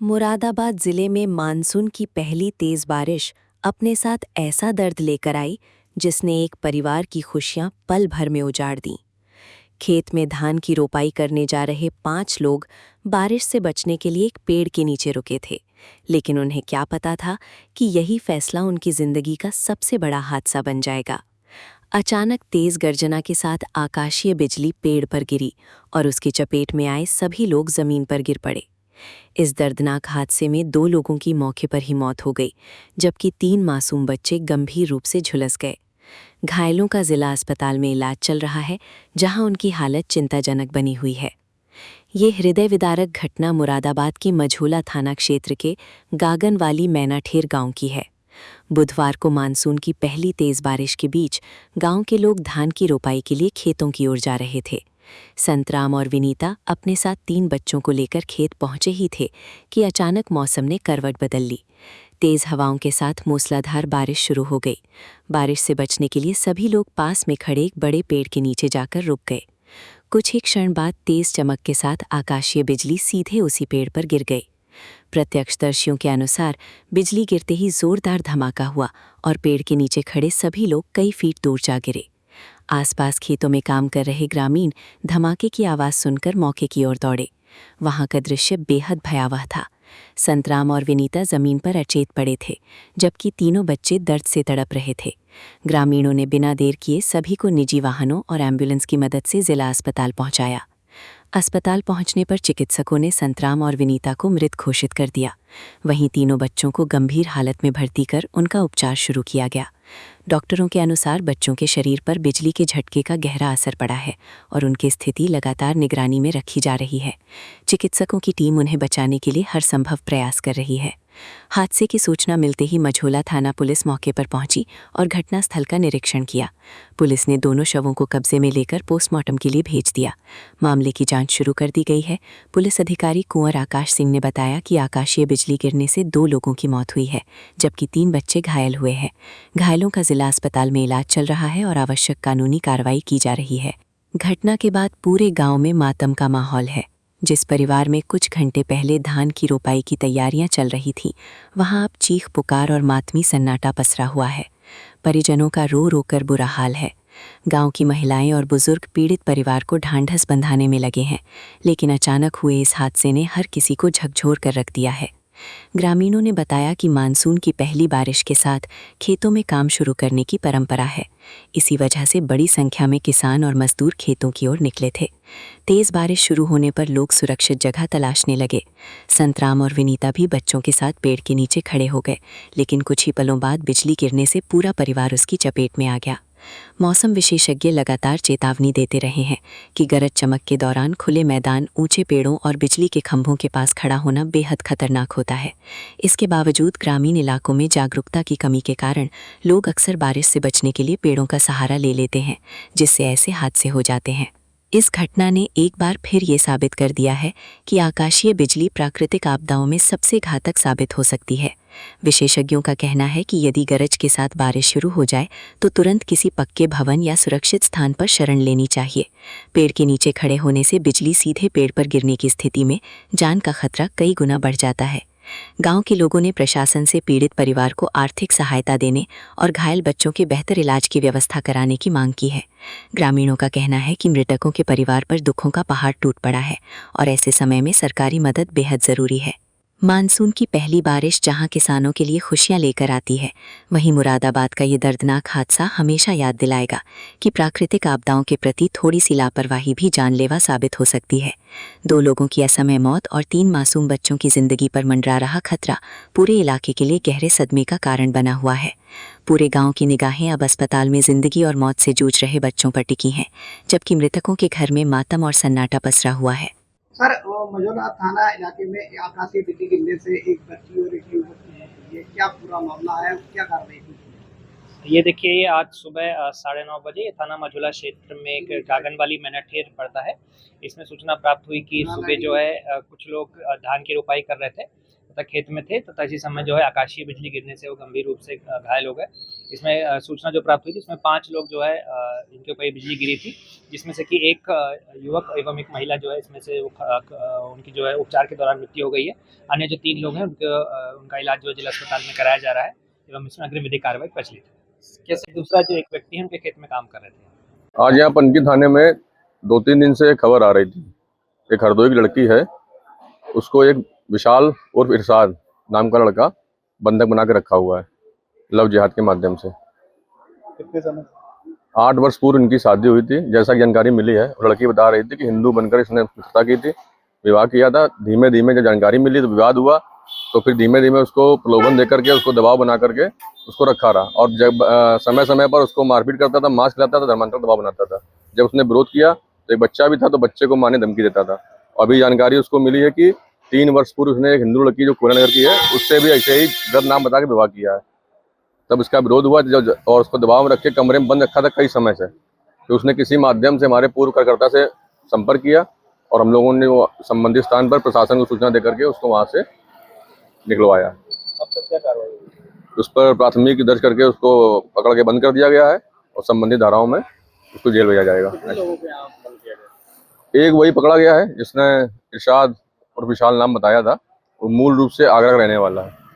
मुरादाबाद जिले में मानसून की पहली तेज बारिश अपने साथ ऐसा दर्द लेकर आई जिसने एक परिवार की खुशियां पल भर में उजाड़ दी। खेत में धान की रोपाई करने जा रहे 5 लोग बारिश से बचने के लिए एक पेड़ के नीचे रुके थे, लेकिन उन्हें क्या पता था कि यही फैसला उनकी जिंदगी का सबसे बड़ा हादसा बन जाएगा। अचानक तेज गर्जना के साथ आकाशीय बिजली पेड़ पर गिरी और उसकी चपेट में आए सभी लोग जमीन पर गिर पड़े। इस दर्दनाक हादसे में 2 लोगों की मौके पर ही मौत हो गई, जबकि 3 मासूम बच्चे गंभीर रूप से झुलस गए। घायलों का जिला अस्पताल में इलाज चल रहा है, जहां उनकी हालत चिंताजनक बनी हुई है। ये हृदय विदारक घटना मुरादाबाद की मझोला थाना क्षेत्र के गागनवाली मैनाठेर गांव की है। बुधवार को मानसून की पहली तेज बारिश के बीच गांव के लोग धान की रोपाई के लिए खेतों की ओर जा रहे थे। संतराम और विनीता अपने साथ 3 बच्चों को लेकर खेत पहुंचे ही थे कि अचानक मौसम ने करवट बदल ली। तेज हवाओं के साथ मूसलाधार बारिश शुरू हो गई। बारिश से बचने के लिए सभी लोग पास में खड़े एक बड़े पेड़ के नीचे जाकर रुक गए। कुछ ही क्षण बाद तेज चमक के साथ आकाशीय बिजली सीधे उसी पेड़ पर गिर गई। प्रत्यक्षदर्शियों के अनुसार बिजली गिरते ही जोरदार धमाका हुआ और पेड़ के नीचे खड़े सभी लोग कई फीट दूर जा गिरे। आसपास खेतों में काम कर रहे ग्रामीण धमाके की आवाज़ सुनकर मौके की ओर दौड़े। वहां का दृश्य बेहद भयावह था। संतराम और विनीता जमीन पर अचेत पड़े थे, जबकि तीनों बच्चे दर्द से तड़प रहे थे। ग्रामीणों ने बिना देर किए सभी को निजी वाहनों और एम्बुलेंस की मदद से जिला अस्पताल पहुंचाया। अस्पताल पहुंचने पर चिकित्सकों ने संतराम और विनीता को मृत घोषित कर दिया। वहीं तीनों बच्चों को गंभीर हालत में भर्ती कर उनका उपचार शुरू किया गया। डॉक्टरों के अनुसार बच्चों के शरीर पर बिजली के झटके का गहरा असर पड़ा है और उनकी स्थिति लगातार निगरानी में रखी जा रही है। चिकित्सकों की टीम उन्हें बचाने के लिए हर संभव प्रयास कर रही है। हादसे की सूचना मिलते ही मझोला थाना पुलिस मौके पर पहुंची और घटनास्थल का निरीक्षण किया। पुलिस ने दोनों शवों को कब्जे में लेकर पोस्टमार्टम के लिए भेज दिया। मामले की जांच शुरू कर दी गई है। पुलिस अधिकारी कुंवर आकाश सिंह ने बताया कि आकाशीय बिजली गिरने से 2 लोगों की मौत हुई है, जबकि 3 बच्चे घायल हुए हैं। घायलों का जिला अस्पताल में इलाज चल रहा है और आवश्यक कानूनी कार्रवाई की जा रही है। घटना के बाद पूरे गांव में मातम का माहौल है। जिस परिवार में कुछ घंटे पहले धान की रोपाई की तैयारियां चल रही थीं, वहां अब चीख पुकार और मातमी सन्नाटा पसरा हुआ है। परिजनों का रो रो कर बुरा हाल है। गांव की महिलाएं और बुजुर्ग पीड़ित परिवार को ढांढस बंधाने में लगे हैं, लेकिन अचानक हुए इस हादसे ने हर किसी को झकझोर कर रख दिया है। ग्रामीणों ने बताया कि मानसून की पहली बारिश के साथ खेतों में काम शुरू करने की परंपरा है। इसी वजह से बड़ी संख्या में किसान और मजदूर खेतों की ओर निकले थे। तेज बारिश शुरू होने पर लोग सुरक्षित जगह तलाशने लगे। संतराम और विनीता भी बच्चों के साथ पेड़ के नीचे खड़े हो गए, लेकिन कुछ ही पलों बाद बिजली गिरने से पूरा परिवार उसकी चपेट में आ गया। मौसम विशेषज्ञ लगातार चेतावनी देते रहे हैं कि गरज चमक के दौरान खुले मैदान, ऊंचे पेड़ों और बिजली के खंभों के पास खड़ा होना बेहद खतरनाक होता है। इसके बावजूद ग्रामीण इलाकों में जागरूकता की कमी के कारण लोग अक्सर बारिश से बचने के लिए पेड़ों का सहारा ले लेते हैं, जिससे ऐसे हादसे हो जाते हैं। इस घटना ने एक बार फिर ये साबित कर दिया है कि आकाशीय बिजली प्राकृतिक आपदाओं में सबसे घातक साबित हो सकती है। विशेषज्ञों का कहना है कि यदि गरज के साथ बारिश शुरू हो जाए तो तुरंत किसी पक्के भवन या सुरक्षित स्थान पर शरण लेनी चाहिए। पेड़ के नीचे खड़े होने से बिजली सीधे पेड़ पर गिरने की स्थिति में जान का खतरा कई गुना बढ़ जाता है। गांव के लोगों ने प्रशासन से पीड़ित परिवार को आर्थिक सहायता देने और घायल बच्चों के बेहतर इलाज की व्यवस्था कराने की मांग की है। ग्रामीणों का कहना है कि मृतकों के परिवार पर दुखों का पहाड़ टूट पड़ा है और ऐसे समय में सरकारी मदद बेहद जरूरी है। मानसून की पहली बारिश जहां किसानों के लिए खुशियां लेकर आती है, वहीं मुरादाबाद का ये दर्दनाक हादसा हमेशा याद दिलाएगा कि प्राकृतिक आपदाओं के प्रति थोड़ी सी लापरवाही भी जानलेवा साबित हो सकती है। 2 लोगों की असमय मौत और 3 मासूम बच्चों की जिंदगी पर मंडरा रहा खतरा पूरे इलाके के लिए गहरे सदमे का कारण बना हुआ है। पूरे गांव की निगाहें अब अस्पताल में जिंदगी और मौत से जूझ रहे बच्चों पर टिकी हैं, जबकि मृतकों के घर में मातम और सन्नाटा पसरा हुआ है। सर, मझौला थाना इलाके में आकाशीय बिजली गिरने से एक बच्ची और एक युवक की मौत हुई है। क्या पूरा मामला है, क्या कार्रवाई की? ये देखिए, आज सुबह 9:30 बजे ये थाना मझोला क्षेत्र में एक गागनवाली मैनाठेर पड़ता है। इसमें सूचना प्राप्त हुई कि सुबह जो है कुछ लोग धान की रोपाई कर रहे थे तक खेत में थे तथा इसी समय जो है आकाशीय बिजली गिरने से वो गंभीर रूप से घायल हो गए। इसमें सूचना जो प्राप्त हुई थी उसमें 5 लोग जो है जिनके ऊपर ये बिजली गिरी थी, जिसमें से कि एक युवक एवं एक महिला जो है इसमें से उनकी जो है उपचार के दौरान मृत्यु हो गई है। अन्य जो 3 लोग हैं उनका इलाज जो है जिला अस्पताल में कराया जा रहा है एवं इसमें अग्रिम विधिक कार्रवाई प्रचलित है। कैसे दूसरा जो एक व्यक्ति है उनके खेत में काम कर रहे थे। आज यहाँ पनकी थाने में 2-3 दिन से खबर आ रही थी, एक हरदोई की लड़की है, उसको एक विशाल उर्फ इरशाद नाम का लड़का बंधक बना के रखा हुआ है लव जिहाद के माध्यम से। कितने समय 8 वर्ष पूर्व इनकी शादी हुई थी, जैसा कि जानकारी मिली है। और लड़की बता रही थी कि हिंदू बनकर इसने मित्रता की थी, विवाह किया था। धीमे धीमे जब जानकारी मिली तो विवाद हुआ, तो फिर धीमे धीमे उसको प्रलोभन देकर के उसको दबाव बना करके उसको रखा रहा। और जब समय समय पर उसको मारपीट करता था, मांस खिलाता था, धर्मांतरण दबाव बनाता था। जब उसने विरोध किया तो एक बच्चा भी था, तो बच्चे को मारने धमकी देता था। अभी जानकारी उसको मिली है कि 3 वर्ष पूर्व उसने एक हिंदू लड़की जो कोयलानगर की है उससे भी ऐसे ही गलत नाम बता के विवाह किया है। तब इसका विरोध हुआ जब, और उसको दबाव में रख के कमरे में बंद रखा था कई समय से। तो उसने किसी माध्यम से हमारे पूर्व कार्यकर्ता से संपर्क किया और हम लोगों ने वो संबंधित स्थान पर प्रशासन को सूचना देकर के उसको वहाँ से निकलवाया। अब तक क्या कार्रवाई हुई? उस पर प्राथमिकी दर्ज करके उसको पकड़ के बंद कर दिया गया है और संबंधित धाराओं में उसको जेल भेजा जाएगा। कितने लोगों को यहाँ बंद किया गया? एक वही पकड़ा गया है जिसने इरशाद और विशाल नाम बताया था, वो मूल रूप से आगरा का रहने वाला है।